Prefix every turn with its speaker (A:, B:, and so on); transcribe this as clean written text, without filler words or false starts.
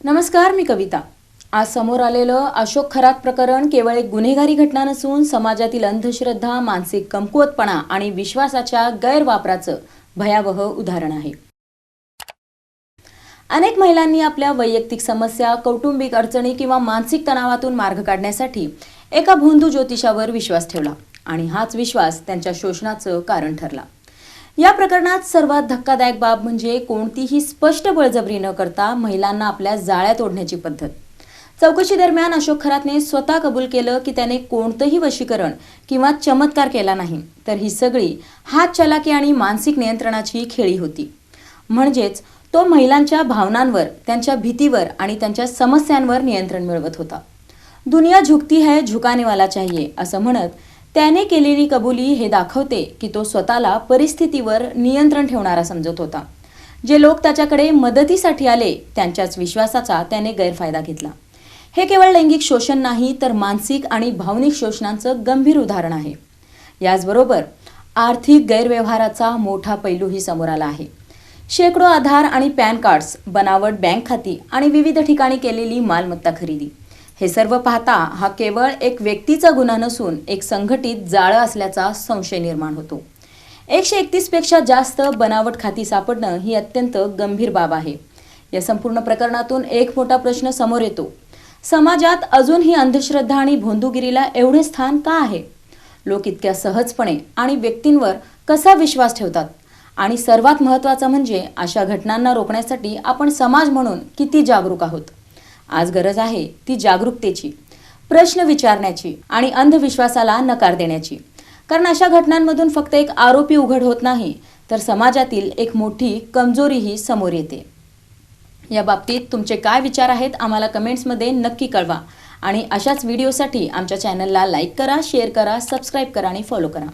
A: नमस्कार, मी कविता। आज समोर आलेलं अशोक खरात प्रकरण केवळ एक गुन्हेगारी घटना नसून समाजातील अंधश्रद्धा, मानसिक कमकुवतपणा आणि विश्वासाच्या गैरवापराचं भयावह उदाहरण आहे। अनेक महिलांनी आपल्या वैयक्तिक समस्या, कौटुंबिक अडचणी किंवा मानसिक तणावातून मार्ग काढण्यासाठी एका भोंदू ज्योतिषावर विश्वास ठेवला आणि हाच विश्वास त्यांच्या शोषणाचं कारण ठरला। या प्रकरणात सर्वात धक्कादायक बाब म्हणजे कोणतीही स्पष्ट बळजबरी न करता महिलांना आपल्या जाळ्यात ओढण्याची पद्धत। चौकशी दरम्यान अशोक खरातने स्वतः कबूल केलं की त्याने कोणतंही वशीकरण किंवा चमत्कार केला नाही, तर ही सगळी हातचलाकी आणि मानसिक नियंत्रणाची खेळी होती। म्हणजेच तो महिलांच्या भावनांवर, त्यांच्या भीतीवर आणि त्यांच्या समस्यांवर नियंत्रण मिळवत होता। दुनिया झुकती है, झुकाने वाला चाहिए असं म्हणत त्याने केलेली कबुली हे दाखवते की तो स्वतःला परिस्थितीवर नियंत्रण ठेवणारा समजत होता। जे लोक त्याच्याकडे मदतीसाठी आले त्यांच्याच विश्वासाचा त्याने गैरफायदा घेतला। हे केवळ लैंगिक शोषण नाही, तर मानसिक आणि भावनिक शोषणाचं गंभीर उदाहरण आहे। याचबरोबर आर्थिक गैरव्यवहाराचा मोठा पैलूही समोर आला आहे। शेकडो आधार आणि पॅन कार्ड्स, बनावट बँक खाती आणि विविध ठिकाणी केलेली मालमत्ता खरेदी, हे सर्व पाहता हा केवळ एक व्यक्तीचा गुन्हा नसून एक संघटित जाळं असल्याचा संशय निर्माण होतो। 131 पेक्षा जास्त बनावट खाती सापडणं ही अत्यंत गंभीर बाब आहे। या संपूर्ण प्रकरणातून एक मोठा प्रश्न समोर येतो, समाजात अजूनही अंधश्रद्धा आणि भोंदूगिरीला एवढे स्थान का आहे? लोक इतक्या सहजपणे आणि व्यक्तींवर कसा विश्वास ठेवतात? आणि सर्वात महत्त्वाचं म्हणजे अशा घटनांना रोखण्यासाठी आपण समाज म्हणून किती जागरूक आहोत? आज गरज आहे ती जागरूकतेची, प्रश्न विचारण्याची आणि अंधविश्वासाला नकार देण्याची। कारण अशा घटनांमधून फक्त एक आरोपी उघड होत नाही, तर समाजातील एक मोठी कमजोरीही समोर येते। या बाबतीत तुमचे काय विचार आहेत आम्हाला कमेंट्समध्ये नक्की कळवा आणि अशाच व्हिडिओसाठी आमच्या चॅनलला लाईक करा, शेअर करा, सबस्क्राईब करा आणि फॉलो करा।